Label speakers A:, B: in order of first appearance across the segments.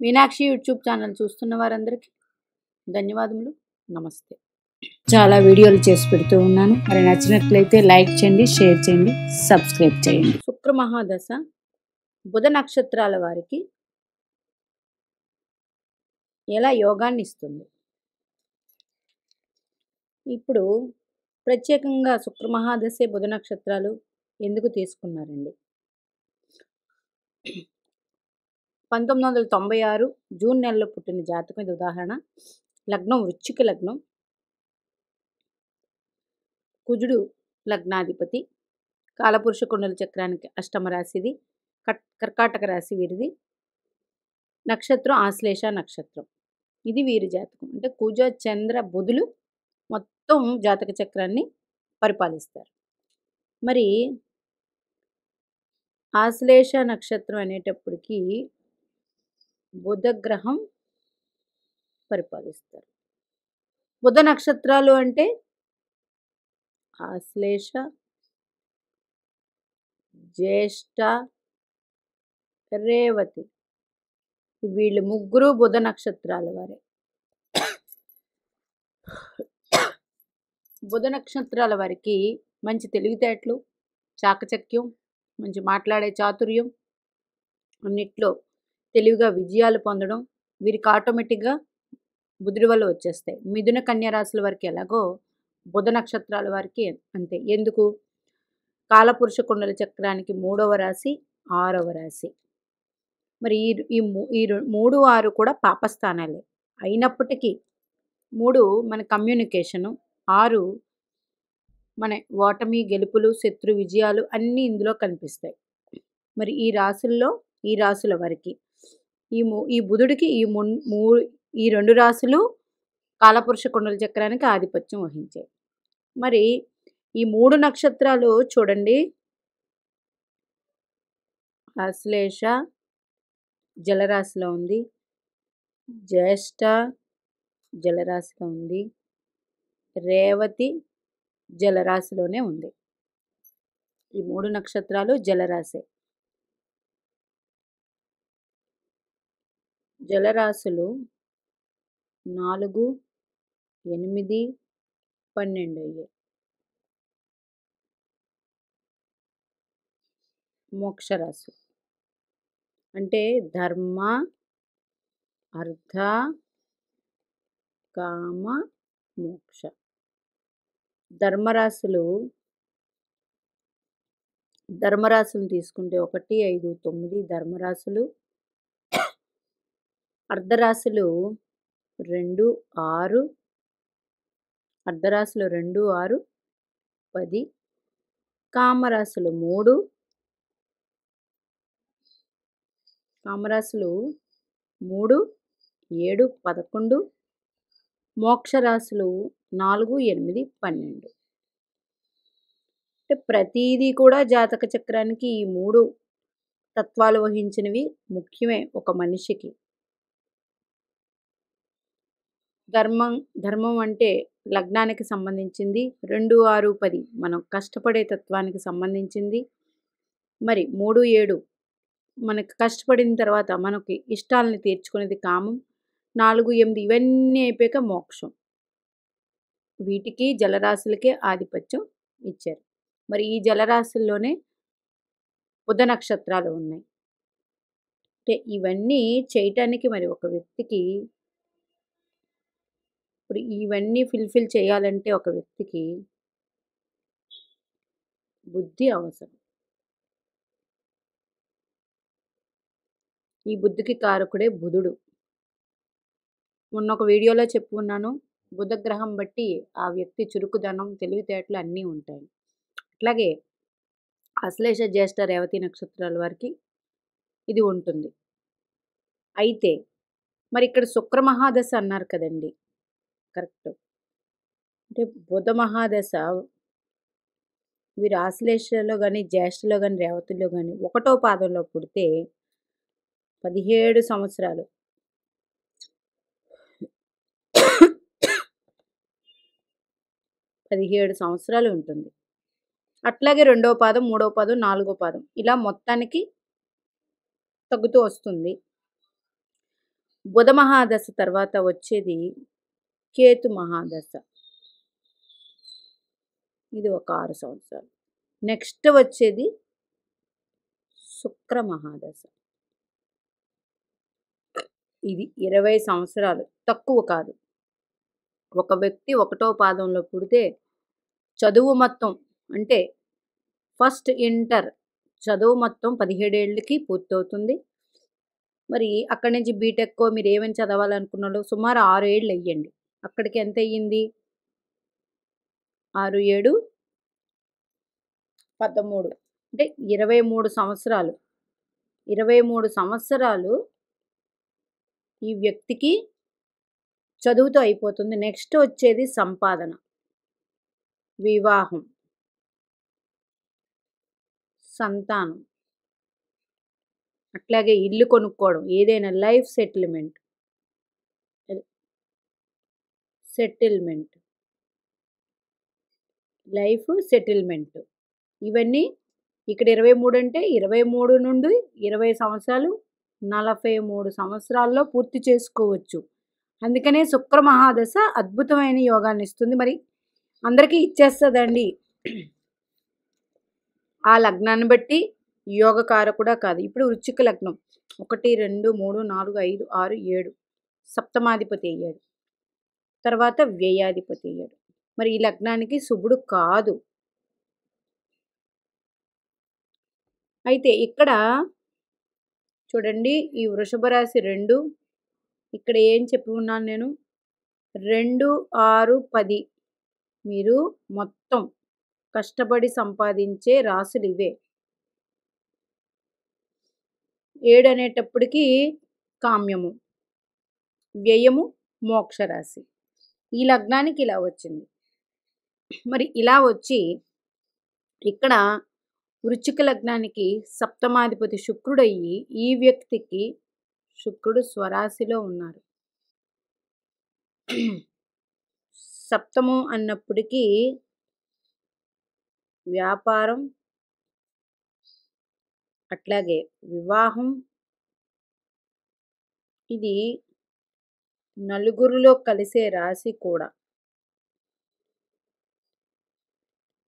A: Meenakshi YouTube channel చూస్తున్న వారందరికీ ధన్యవాదములు. నమస్తే. చాలా వీడియోలు చేసి పెడుతూ ఉన్నాను. మరి నచ్చినట్లయితే లైక్ చేయండి, షేర్ చేయండి, సబ్స్క్రైబ్ చేయండి. శుక్ర మహాదశ బుధ నక్షత్రాల వారికి ఎలా యోగాన్ని ఇస్తుంది? ఇప్పుడు ప్రత్యేకంగా శుక్ర మహాదశే బుధ నక్షత్రాలు ఎందుకు తీసుకున్నారండి? 1996 జూన్ నెలలో పుట్టిన జాతకం ఇది ఉదాహరణ. లగ్నం వృశ్చిక లగ్నం, కుజుడు లగ్నాధిపతి, కాలపురుష కుండల చక్రానికి అష్టమ రాశిది, కర్కాటక రాశి వీరిది, నక్షత్రం ఆశ్లేష నక్షత్రం. ఇది వీరి జాతకం. అంటే కుజ చంద్ర బుధులు మొత్తం జాతక చక్రాన్ని పరిపాలిస్తారు. మరి ఆశ్లేష నక్షత్రం అనేటప్పటికీ బుధ గ్రహం పరిపాలిస్తారు. బుధ నక్షత్రాలు అంటే ఆశ్లేష, జ్యేష్ఠ, రేవతి. వీళ్ళు ముగ్గురు బుధ నక్షత్రాల వారే. బుధ నక్షత్రాల వారికి మంచి తెలివితేటలు, చాకచక్యం, మంచి మాట్లాడే చాతుర్యం, అన్నిట్లో తెలివిగా విజయాలు పొందడం వీరికి ఆటోమేటిక్గా బుధుడి వల్ల వచ్చేస్తాయి. మిథున కన్యా రాశుల వారికి ఎలాగో బుధ నక్షత్రాల వారికి అంతే. ఎందుకు? కాలపురుష కుండల చక్రానికి 3వ రాశి, 6వ రాశి. మరి ఈ 3, 6 కూడా పాపస్థానాలే అయినప్పటికీ 3 మన కమ్యూనికేషను, 6 మన ఓటమి, గెలుపులు, శత్రు విజయాలు అన్నీ ఇందులో కనిపిస్తాయి. మరి ఈ రాశుల వారికి ఈ బుధుడికి ఈ 2 రాశులు కాలపురుష కుండల చక్రానికి ఆధిపత్యం వహించాయి. మరి ఈ 3 నక్షత్రాలు చూడండి, ఆశ్లేష జలరాశిలో ఉంది, జ్యేష్ఠ జలరాశిలో ఉంది, రేవతి జలరాశిలోనే ఉంది. ఈ 3 నక్షత్రాలు జలరాశి. జలరాశులు 4, 8, 12 అయ్యాయి. మోక్షరాశి అంటే ధర్మ, అర్థ, కామ, మోక్ష. ధర్మరాశులు తీసుకుంటే 1, 5, 9 ధర్మరాశులు. అర్ధరాశులు 2, 6, అర్ధరాశులు 2, 6, 10. కామరాశులు 3, కామరాశులు 3, 7, 11. మోక్షరాశులు 4, 8, 12. అంటే ప్రతిదీ కూడా జాతక చక్రానికి ఈ 3 తత్వాలు వహించినవి ముఖ్యమే ఒక మనిషికి. ధర్మం అంటే లగ్నానికి సంబంధించింది. 2, 6, 10 మనం కష్టపడే తత్వానికి సంబంధించింది. మరి 3, 7 మనకు కష్టపడిన తర్వాత మనకి ఇష్టాలని తీర్చుకునేది కామం. 4, 8 ఇవన్నీ అయిపోయాక మోక్షం. వీటికి జలరాశులకే ఆధిపత్యం ఇచ్చారు. మరి ఈ జలరాశుల్లోనే బుధ నక్షత్రాలు ఉన్నాయి. అంటే ఇవన్నీ చేయటానికి మరి ఒక వ్యక్తికి ఇప్పుడు ఇవన్నీ ఫుల్ఫిల్ చేయాలంటే ఒక వ్యక్తికి బుద్ధి అవసరం. ఈ బుద్ధికి కారకుడే బుధుడు. మొన్న ఒక వీడియోలో చెప్పుకున్నాను, బుధ గ్రహం బట్టి ఆ వ్యక్తి చురుకుదనం, తెలివితేటలు అన్నీ ఉంటాయి. అట్లాగే ఆశ్లేష, జ్యేష్ఠ, రేవతి నక్షత్రాల వారికి ఇది ఉంటుంది. అయితే మరి ఇక్కడ శుక్ర మహాదశ అన్నారు కదండి, కరెక్ట్. అంటే బుధ మహాదశ వీరు ఆశ్లేషలో కానీ, జ్యేష్ఠలో కానీ, రేవతిలో కానీ 1వ పాదంలో పుడితే 17 సంవత్సరాలు 17 సంవత్సరాలు ఉంటుంది. అట్లాగే 2వ పాదం, 3వ పాదం, 4వ పాదం ఇలా మొత్తానికి తగ్గుతూ వస్తుంది. బుధ మహాదశ తర్వాత వచ్చేది కేతు మహాదశ. ఇది ఒక 6 సంవత్సరాలు. నెక్స్ట్ వచ్చేది శుక్ర మహాదశ. ఇది 20 సంవత్సరాలు, తక్కువ కాదు. ఒక వ్యక్తి 1వ పాదంలో పుడితే చదువు మొత్తం అంటే ఫస్ట్ ఇంటర్ చదువు మొత్తం 17 ఏళ్ళకి పూర్తవుతుంది. మరి అక్కడి నుంచి బీటెక్కో మీరు ఏమని చదవాలనుకున్నారో సుమారు 6 ఏళ్ళు అయ్యండి. అక్కడికి ఎంత అయ్యింది? 6, 7, 13 అంటే 23 సంవత్సరాలు. 23 సంవత్సరాలు ఈ వ్యక్తికి చదువుతో అయిపోతుంది. నెక్స్ట్ వచ్చేది సంపాదన, వివాహం, సంతానం, అట్లాగే ఇల్లు కొనుక్కోవడం, ఏదైనా లైఫ్ సెటిల్మెంట్ లైఫ్ సెటిల్మెంట్ ఇవన్నీ ఇక్కడ 23 అంటే 23 నుండి 20 సంవత్సరాలు 43 సంవత్సరాల్లో పూర్తి చేసుకోవచ్చు. అందుకనే శుక్ర మహాదశ అద్భుతమైన యోగాన్ని ఇస్తుంది. మరి అందరికీ ఇచ్చేస్తుందండి. ఆ లగ్నాన్ని బట్టి యోగకార కూడా కాదు. ఇప్పుడు వృశ్చిక లగ్నం 1, 2, 3, 4, 5, 6, 7 సప్తమాధిపతి అయ్యాడు. తర్వాత వ్యయాధిపతి అయ్యాడు. మరి ఈ లగ్నానికి శుభుడు కాదు. అయితే ఇక్కడ చూడండి, ఈ వృషభ రాశి 2 ఇక్కడ ఏం చెప్పి ఉన్నాను నేను? 2, 6, 10 మీరు మొత్తం కష్టపడి సంపాదించే రాశులు ఇవే. 7 అనేటప్పటికీ కామ్యము, వ్యయము, మోక్షరాశి. ఈ లగ్నానికి ఇలా వచ్చింది. మరి ఇలా వచ్చి ఇక్కడ వృశ్చిక లగ్నానికి సప్తమాధిపతి శుక్రుడు అయ్యి ఈ వ్యక్తికి శుక్రుడు స్వరాశిలో ఉన్నారు. సప్తమం అన్నప్పటికీ వ్యాపారం, అట్లాగే వివాహం, ఇది నలుగురిలో కలిసే రాశి కూడా.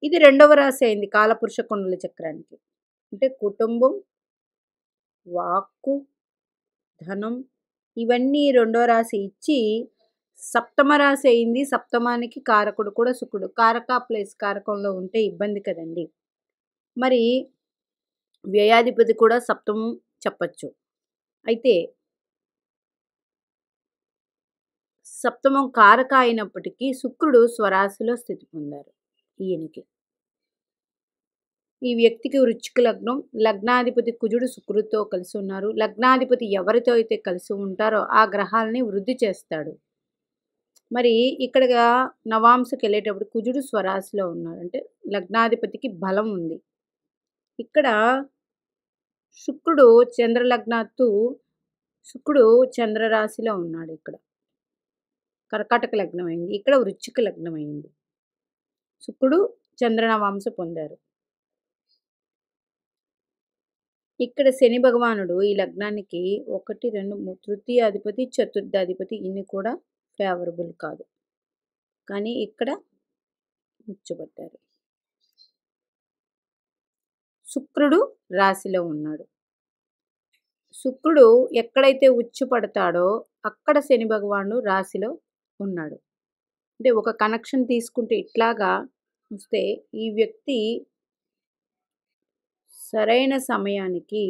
A: ఇది 2వ రాశి అయింది కాలపురుష కుండల చక్రానికి. అంటే కుటుంబం, వాక్కు, ధనం ఇవన్నీ 2వ రాశి ఇచ్చి సప్తమ రాశి అయింది. సప్తమానికి కారకుడు కూడా శుక్రుడు. కారక ప్లేస్ కారకంలో ఉంటే ఇబ్బంది కదండి. మరి వ్యయాధిపతి కూడా సప్తమం చెప్పచ్చు. అయితే సప్తమం కారక అయినప్పటికీ శుక్రుడు స్వరాశిలో స్థితి పొందారు ఈయనకి. ఈ వ్యక్తికి వృశ్చిక లగ్నం, లగ్నాధిపతి కుజుడు శుక్రుడితో కలిసి ఉన్నారు. లగ్నాధిపతి ఎవరితో అయితే కలిసి ఉంటారో ఆ గ్రహాలని వృద్ధి చేస్తాడు. మరి ఇక్కడ నవాంశకి వెళ్ళేటప్పుడు కుజుడు స్వరాశిలో ఉన్నారు, అంటే లగ్నాధిపతికి బలం ఉంది. ఇక్కడ శుక్రుడు చంద్రలగ్నాత్తు శుక్రుడు చంద్రరాశిలో ఉన్నాడు. ఇక్కడ కర్కాటక లగ్నం అయింది, ఇక్కడ వృశ్చిక లగ్నం అయింది. శుక్రుడు చంద్రనవాంశ పొందారు. ఇక్కడ శని భగవానుడు ఈ లగ్నానికి 1, 2, 3 తృతీయాధిపతి, చతుర్థాధిపతి ఇన్ని కూడా ఫేవరబుల్ కాదు, కానీ ఇక్కడ ఉచ్చబట్టారు. శుక్రుడు రాశిలో ఉన్నాడు. శుక్రుడు ఎక్కడైతే ఉచ్చు పడతాడో అక్కడ శని భగవానుడు రాశిలో ఉన్నాడు. అంటే ఒక కనెక్షన్ తీసుకుంటే ఇట్లాగా వస్తే ఈ వ్యక్తి సరైన సమయానికి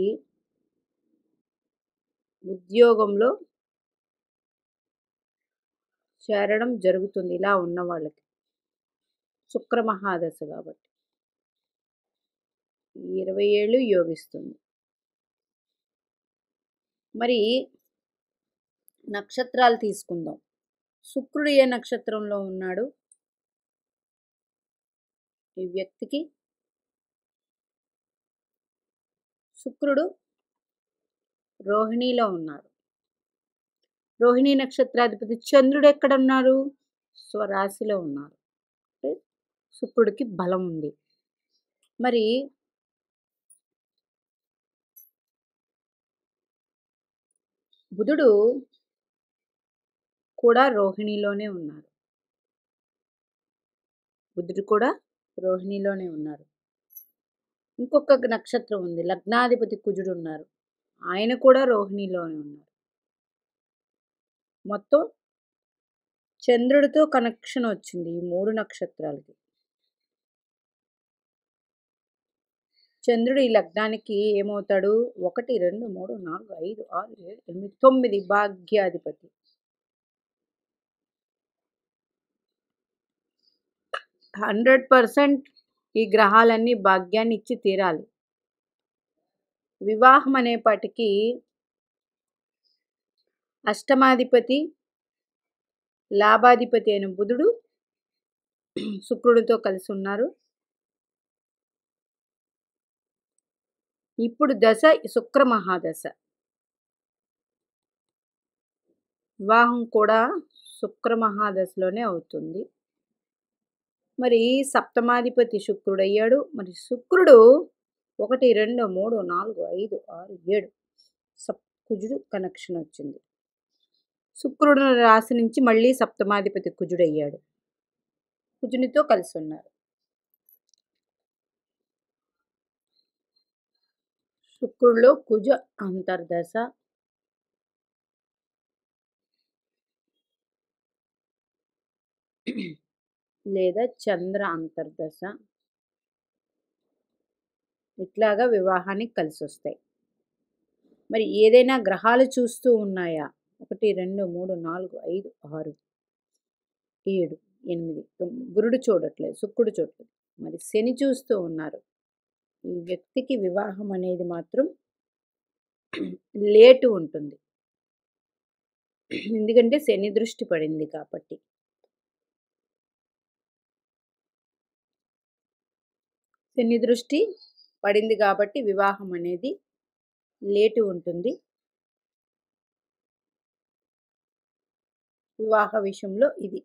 A: ఉద్యోగంలో చేరడం జరుగుతుంది. ఇలా ఉన్న వాళ్ళకి శుక్ర మహాదశ కాబట్టి 20 ఏళ్ళు యోగిస్తుంది. మరి నక్షత్రాలు తీసుకుందాం. శుక్రుడు ఏ నక్షత్రంలో ఉన్నాడు ఈ వ్యక్తికి? శుక్రుడు రోహిణిలో ఉన్నారు. రోహిణి నక్షత్రాధిపతి చంద్రుడు ఎక్కడ ఉన్నారు? స్వరాశిలో ఉన్నారు. శుక్రుడికి బలం ఉంది. మరి బుధుడు కూడా రోహిణిలోనే ఉన్నారు. బుధుడు కూడా రోహిణిలోనే ఉన్నారు. ఇంకొక నక్షత్రం ఉంది, లగ్నాధిపతి కుజుడు ఉన్నారు, ఆయన కూడా రోహిణిలోనే ఉన్నారు. మొత్తం చంద్రుడితో కనెక్షన్ వచ్చింది ఈ 3 నక్షత్రాలకి. చంద్రుడు ఈ లగ్నానికి ఏమవుతాడు? 1, 2, 3, 4, 5, 6, 7, 8, 9 భాగ్యాధిపతి. 100% ఈ గ్రహాలన్నీ భాగ్యాన్ని ఇచ్చి తీరాలి. వివాహం అనేపాటికి అష్టమాధిపతి లాభాధిపతి అయిన బుధుడు శుక్రుడితో కలిసి ఉన్నారు. ఇప్పుడు దశ శుక్ర మహాదశ. వివాహం కూడా శుక్ర మహాదశలోనే అవుతుంది. మరి సప్తమాధిపతి శుక్రుడు అయ్యాడు. మరి శుక్రుడు 1, 2, 3, 4, 5, 6, 7 కుజుడు కనెక్షన్ వచ్చింది. శుక్రుడు రాశి నుంచి మళ్ళీ సప్తమాధిపతి కుజుడు అయ్యాడు. కుజునితో కలిసి ఉన్నారు. శుక్రుడిలో కుజ అంతర్దశ, లేదా చంద్ర అంతర్దశ, ఇట్లాగా వివాహానికి కలిసి వస్తాయి. మరి ఏదైనా గ్రహాలు చూస్తూ ఉన్నాయా? 1, 2, 3, 4, 5, 6, 7, 8, 9. గురుడు చూడట్లేదు, శుక్రుడు చూడట్లేదు. మరి శని చూస్తూ ఉన్నారు. ఈ వ్యక్తికి వివాహం అనేది మాత్రం లేటు ఉంటుంది, ఎందుకంటే శని దృష్టి పడింది కాబట్టి. శని దృష్టి పడింది కాబట్టి వివాహం అనేది లేటు ఉంటుంది. వివాహ విషయంలో ఇది.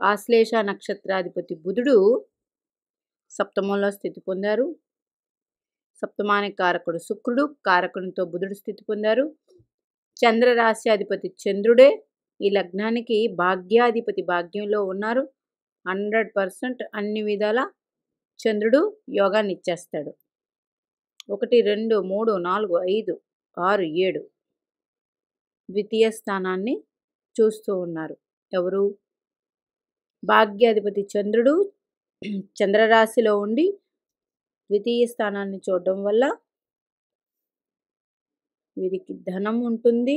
A: ఆశ్లేష నక్షత్రాధిపతి బుధుడు సప్తమంలో స్థితి పొందారు. సప్తమానికి కారకుడు శుక్రుడు, కారకునితో బుధుడు స్థితి పొందారు. చంద్రరాశ్యాధిపతి చంద్రుడే ఈ లగ్నానికి భాగ్యాధిపతి, భాగ్యంలో ఉన్నారు. 100% అన్ని విధాల చంద్రుడు యోగాన్ని ఇచ్చేస్తాడు. 1, 2, 3, 4, 5, 6, 7 ద్వితీయ స్థానాన్ని చూస్తూ ఉన్నారు. ఎవరు? భాగ్యాధిపతి చంద్రుడు చంద్రరాశిలో ఉండి ద్వితీయ స్థానాన్ని చూడడం వల్ల వీరికి ధనం ఉంటుంది,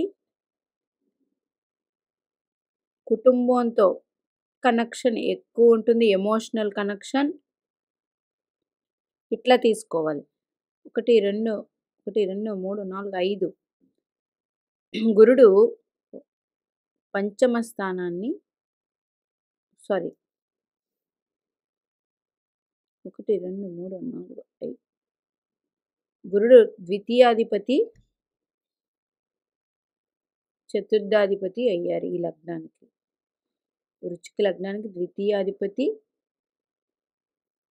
A: కుటుంబంతో కనెక్షన్ ఎక్కువ ఉంటుంది, ఎమోషనల్ కనెక్షన్. ఇట్లా తీసుకోవాలి. 1, 2, 3, 4, 5 గురుడు పంచమ స్థానాన్ని 1, 2, 3, 4, 5 గురుడు ద్వితీయాధిపతి, చతుర్థాధిపతి అయ్యారు ఈ లగ్నానికి. వృశ్చిక లగ్నానికి ద్వితీయాధిపతి.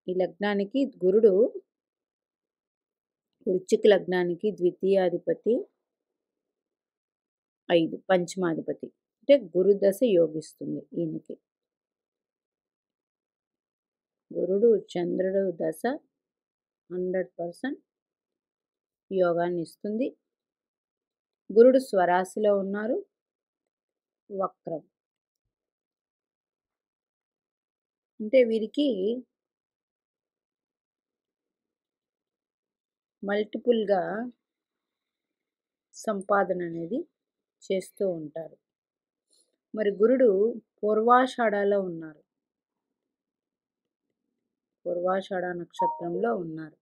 A: ఈ లగ్నానికి గురుడు వృశ్చిక లగ్నానికి ద్వితీయాధిపతి, 5 పంచమాధిపతి. అంటే గురుదశ యోగిస్తుంది ఈయనకి. గురుడు చంద్రుడు దశ 100% యోగాన్ని ఇస్తుంది. గురుడు స్వరాశిలో ఉన్నారు, వక్రం. అంటే వీరికి మల్టిపుల్గా సంపాదన అనేది చేస్తూ ఉంటారు. మరి గురుడు పూర్వాషాఢలో ఉన్నారు, పూర్వాషాఢ నక్షత్రంలో ఉన్నారు.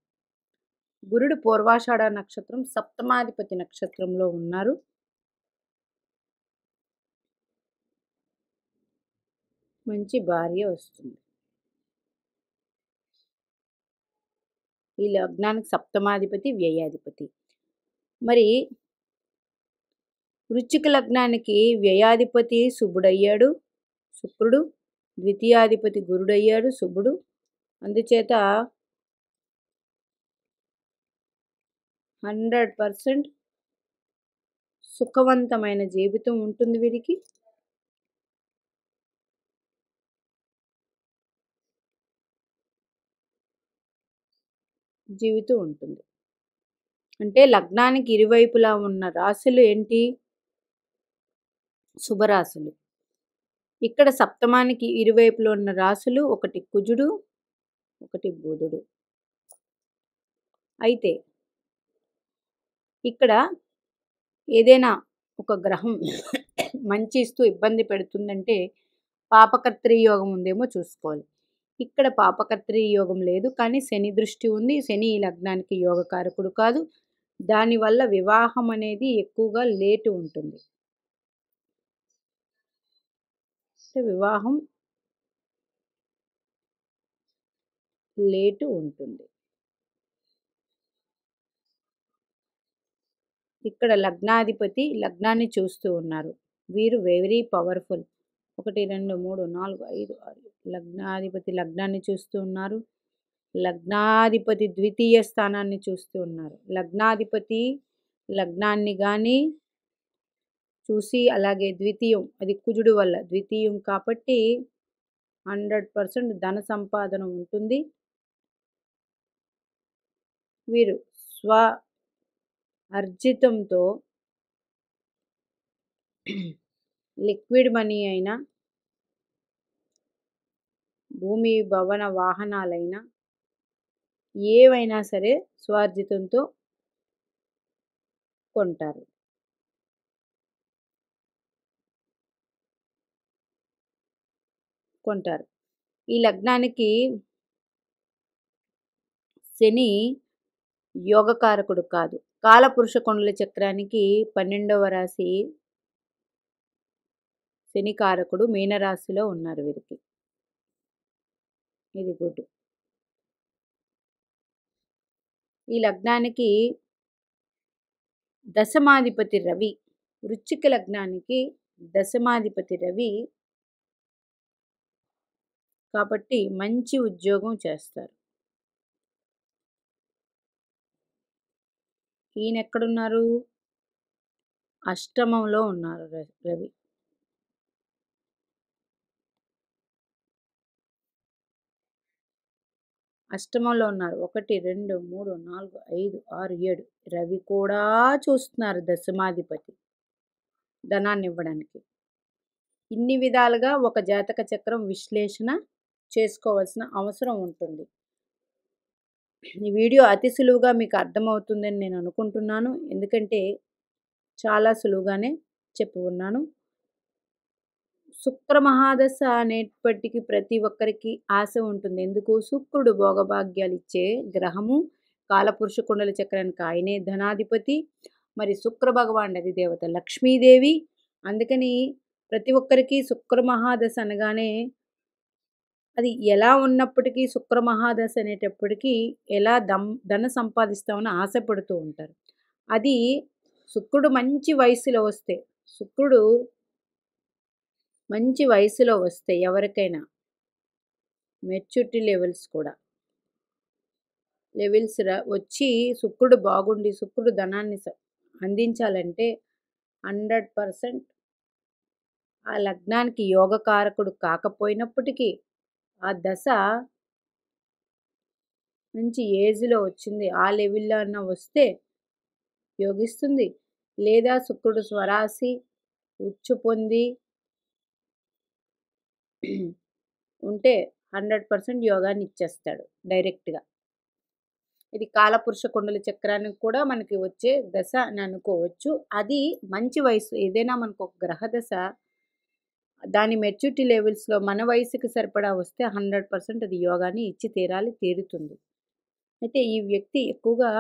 A: గురుడు పూర్వాషాఢ నక్షత్రం సప్తమాధిపతి నక్షత్రంలో ఉన్నారు. మంచి భార్య వస్తుంది. ఈ లగ్నానికి సప్తమాధిపతి, వ్యయాధిపతి. మరి వృశ్చిక లగ్నానికి వ్యయాధిపతి శుభుడయ్యాడు, శుక్రుడు. ద్వితీయాధిపతి గురుడయ్యాడు, శుభుడు. అందుచేత 100% సుఖవంతమైన జీవితం ఉంటుంది వీరికి. జీవితం ఉంటుంది. అంటే లగ్నానికి ఇరువైపులా ఉన్న రాశులు ఏంటి? శుభరాశులు. ఇక్కడ సప్తమానికి ఇరువైపులో ఉన్న రాశులు ఒకటి కుజుడు, ఒకటి బుధుడు. అయితే ఇక్కడ ఏదైనా ఒక గ్రహం మంచి ఇస్తూ ఇబ్బంది పెడుతుందంటే పాపకర్తరి యోగం ఉందేమో చూసుకోవాలి. ఇక్కడ పాపకర్తరి యోగం లేదు, కానీ శని దృష్టి ఉంది. శని ఈ లగ్నానికి యోగకారకుడు కాదు. దానివల్ల వివాహం అనేది ఎక్కువగా లేటు ఉంటుంది. వివాహం లేటు ఉంటుంది. ఇక్కడ లగ్నాధిపతి లగ్నాన్ని చూస్తూ ఉన్నారు. వీరు వెరీ పవర్ఫుల్. 1 2 3 4 5 6 లగ్నాధిపతి లగ్నాన్ని చూస్తూ ఉన్నారు. లగ్నాధిపతి ద్వితీయ స్థానాన్ని చూస్తూ ఉన్నారు. లగ్నాధిపతి లగ్నాన్ని కానీ చూసి, అలాగే ద్వితీయం అది కుజుడు వల్ల ద్వితీయం కాబట్టి 100% ధన సంపాదన ఉంటుంది. వీరు స్వ అర్జితంతో లిక్విడ్ మనీ అయినా, భూమి భవన వాహనాలైనా, ఏవైనా సరే స్వార్జితంతో కొంటారు. ఈ లగ్నానికి శని యోగకారకుడు కాదు. కాలపురుష కుండల చక్రానికి 12వ రాశి శని కారకుడు మీనరాశిలో ఉన్నారు వీరికి. ఇది గుడ్. ఈ లగ్నానికి దశమాధిపతి రవి, వృశ్చిక లగ్నానికి దశమాధిపతి రవి కాబట్టి మంచి ఉద్యోగం చేస్తారు. ఈయన ఎక్కడున్నారు? అష్టమంలో ఉన్నారు రవి. అష్టమంలో ఉన్నారు. 1 2 3 4 5 6 7 రవి కూడా చూస్తున్నారు దశమాధిపతి ధనాన్ని ఇవ్వడానికి. ఇన్ని విధాలుగా ఒక జాతక చక్రం విశ్లేషణ చేసుకోవాల్సిన అవసరం ఉంటుంది. ఈ వీడియో అతి సులువుగా మీకు అర్థమవుతుందని నేను అనుకుంటున్నాను. ఎందుకంటే చాలా సులువుగానే చెప్పి ఉన్నాను. శుక్ర మహాదశ అనేప్పటికీ ప్రతి ఒక్కరికి ఆశ ఉంటుంది. ఎందుకు? శుక్రుడు భోగభాగ్యాలు ఇచ్చే గ్రహము. కాలపురుష కుండల చక్రానికి ఆయనే ధనాధిపతి. మరి శుక్ర భగవానుడు అది దేవత లక్ష్మీదేవి. అందుకని ప్రతి ఒక్కరికి శుక్ర మహాదశ అనగానే అది ఎలా ఉన్నప్పటికీ శుక్ర మహాదశ అనేటప్పటికీ ఎలా ధన సంపాదిస్తామని ఆశపడుతూ ఉంటారు. అది శుక్రుడు మంచి వయసులో వస్తే, శుక్రుడు మంచి వయసులో వస్తే ఎవరికైనా మెచ్యూరిటీ లెవెల్స్ వచ్చి శుక్రుడు బాగుండి శుక్రుడు ధనాన్ని అందించాలంటే 100% ఆ లగ్నానికి యోగకారకుడు కాకపోయినప్పటికీ ఆ దశ మంచి ఏజ్లో వచ్చింది, ఆ లెవెల్లో అన్న వస్తే యోగిస్తుంది. లేదా శుక్రుడు స్వరాశి ఉచ్చు పొంది ఉంటే 100% యోగాన్ని ఇచ్చేస్తాడు డైరెక్ట్గా. ఇది కాలపురుష కుండల చక్రానికి కూడా మనకి వచ్చే దశ అని అనుకోవచ్చు. అది మంచి వయసు. ఏదైనా మనకు ఒక గ్రహ దశ దాని మెచ్యూరిటీ లెవెల్స్లో మన వయసుకి సరిపడా వస్తే 100% అది యోగాన్ని ఇచ్చి తీరుతుంది. అయితే ఈ వ్యక్తి ఎక్కువగా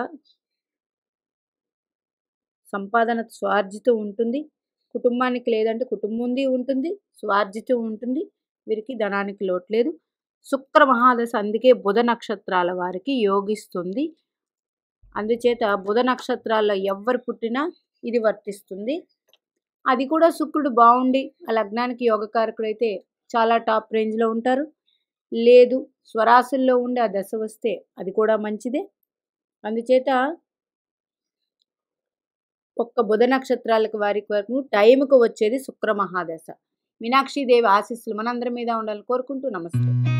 A: సంపాదన స్వార్జితం ఉంటుంది. కుటుంబానికి లేదంటే కుటుంబం ఉంటుంది, స్వార్జితం ఉంటుంది. వీరికి ధనానికి లోటు లేదు. శుక్ర మహాదశ అందుకే బుధ నక్షత్రాల వారికి యోగిస్తుంది. అందుచేత బుధ నక్షత్రాల్లో ఎవ్వరు పుట్టినా ఇది వర్తిస్తుంది. అది కూడా శుక్రుడు బాగుండి ఆ లగ్నానికి యోగకారకుడైతే చాలా టాప్ రేంజ్లో ఉంటారు. లేదు స్వరాశుల్లో ఉండి ఆ దశ వస్తే అది కూడా మంచిదే. అందుచేత ఒక్క బుధ నక్షత్రాలకు వారికి వరకు టైంకు వచ్చేది శుక్ర మహాదశ. మీనాక్షి దేవి ఆశీస్సులు మనందరి మీద ఉండాలని కోరుకుంటూ నమస్తే.